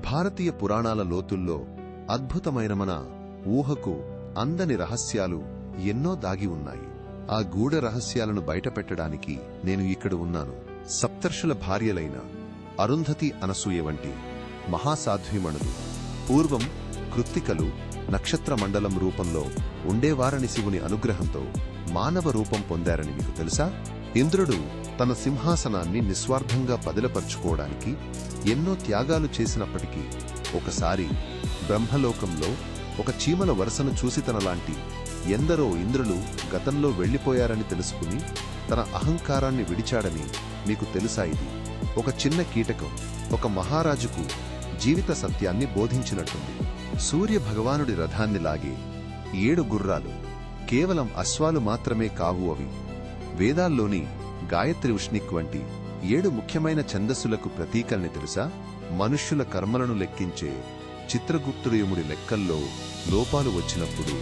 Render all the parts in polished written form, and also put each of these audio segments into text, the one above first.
భారతీయ పురాణాల లోతుల్లో అద్భుతమైన మన ఊహకు అందని రహస్యాలు ఎన్నో దాగి ఉన్నాయి. ఆ గూఢ రహస్యాలను బయటపెట్టడానికి నేను ఇక్కడ ఉన్నాను. సప్తర్షుల భార్యలైన అరుంధతి, అనసూయ వంటి మహాసాధ్వీమణులు పూర్వం కృత్తికలు నక్షత్ర మండలం రూపంలో ఉండేవారని శివుని అనుగ్రహంతో మానవ రూపం పొందారని మీకు తెలుసా? ఇంద్రుడు తన సింహాసనాన్ని నిస్వార్థంగా పదిలపరుచుకోవడానికి ఎన్నో త్యాగాలు చేసినప్పటికీ ఒకసారి బ్రహ్మలోకంలో ఒక చీమల వరుసను చూసి తనలాంటి ఎందరో ఇంద్రులు గతంలో వెళ్లిపోయారని తెలుసుకుని తన అహంకారాన్ని విడిచాడని మీకు తెలుసా? ఇది ఒక చిన్న కీటకం ఒక మహారాజుకు జీవిత సత్యాన్ని బోధించినట్టుంది. సూర్య భగవానుడి రథాన్ని లాగే 7 గుర్రాలు కేవలం అశ్వాలు మాత్రమే కావు. అవి వేదాల్లోని గాయత్రి, ఉష్ణిక్ వంటి 7 ముఖ్యమైన ఛందస్సులకు ప్రతీకల్ని తెలుసా? మనుష్యుల కర్మలను లెక్కించే చిత్రగుప్తుడయముడి లెక్కల్లో లోపాలు వచ్చినప్పుడు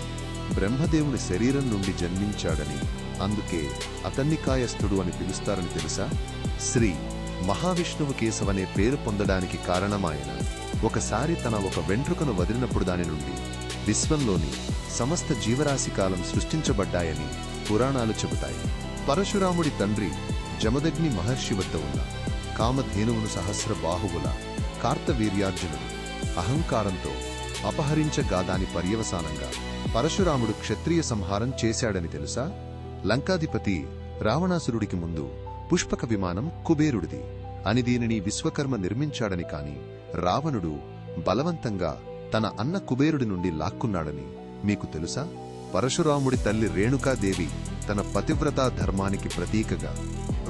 బ్రహ్మదేవుని శరీరం నుండి జన్మించాడని, అందుకే అతన్ని కాయస్థుడు అని పిలుస్తారని తెలుసా? శ్రీ మహావిష్ణువు కేశవనే పేరు పొందడానికి కారణమాయన ఒకసారి తన ఒక వెంట్రుకను వదిలినప్పుడు దాని నుండి విశ్వంలోని సమస్త జీవరాశి కాలం సృష్టించబడ్డాయని పురాణాలు చెబుతాయి. పరశురాముడి తండ్రి జమదగ్ని మహర్షి వద్ద ఉన్న కామధేనువును సహస్ర బాహువుల కార్తవీర్యార్జునుడు అహంకారంతో అపహరించగాదాని పర్యవసానంగా పరశురాముడు క్షత్రియ సంహారం చేశాడని తెలుసా? లంకాధిపతి రావణాసురుడికి ముందు పుష్పక విమానం కుబేరుడిది అని దీనిని విశ్వకర్మ నిర్మించాడని, కాని రావణుడు బలవంతంగా తన అన్న కుబేరుడి నుండి లాక్కున్నాడని మీకు తెలుసా? పరశురాముడి తల్లి రేణుకాదేవి తన పతివ్రతా ధర్మానికి ప్రతీకగా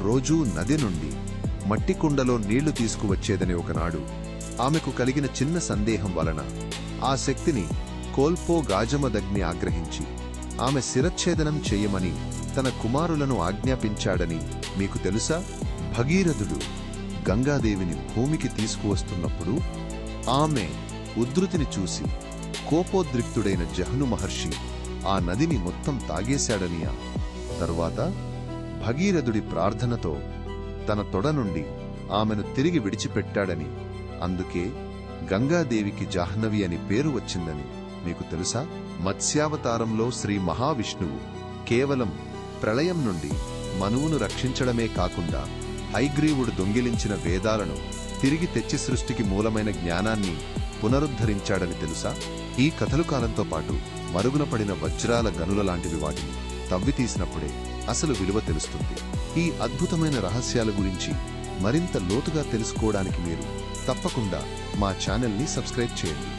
రోజూ నది నుండి మట్టి కుండలో నీళ్లు తీసుకువచ్చేదని ఒకనాడు ఆమెకు కలిగిన చిన్న సందేహం వలన ఆ శక్తిని కోల్పోగాజమదగ్ని ఆగ్రహించి ఆమె శిరచ్ఛేదనం చెయ్యమని తన కుమారులను ఆజ్ఞాపించాడని మీకు తెలుసా? భగీరథుడు గంగాదేవిని భూమికి తీసుకువస్తున్నప్పుడు ఆమె ఉద్ధృతిని చూసి కోపోద్రిక్తుడైన జహ్ను మహర్షి ఆ నదిని మొత్తం తాగేశాడని, తరువాత భగీరథుడి ప్రార్థనతో తన తొడ నుండి ఆమెను తిరిగి విడిచిపెట్టాడని, అందుకే గంగాదేవికి జాహ్నవి అని పేరు వచ్చిందని మీకు తెలుసా? మత్స్యావతారంలో శ్రీ మహావిష్ణువు కేవలం ప్రళయం నుండి మనువును రక్షించడమే కాకుండా హైగ్రీవుడు దొంగిలించిన వేదాలను తిరిగి తెచ్చి సృష్టికి మూలమైన జ్ఞానాన్ని పునరుద్ధరించాడని తెలుసా? ఈ కథలు కాలంతో పాటు మరుగున పడిన వజ్రాల గనుల లాంటివి, వాటిని తవ్వితీసినప్పుడే అసలు విలువ తెలుస్తుంది. ఈ అద్భుతమైన రహస్యాల గురించి మరింత లోతుగా తెలుసుకోవడానికి మీరు తప్పకుండా మా ఛానల్ని సబ్స్క్రైబ్ చేయండి.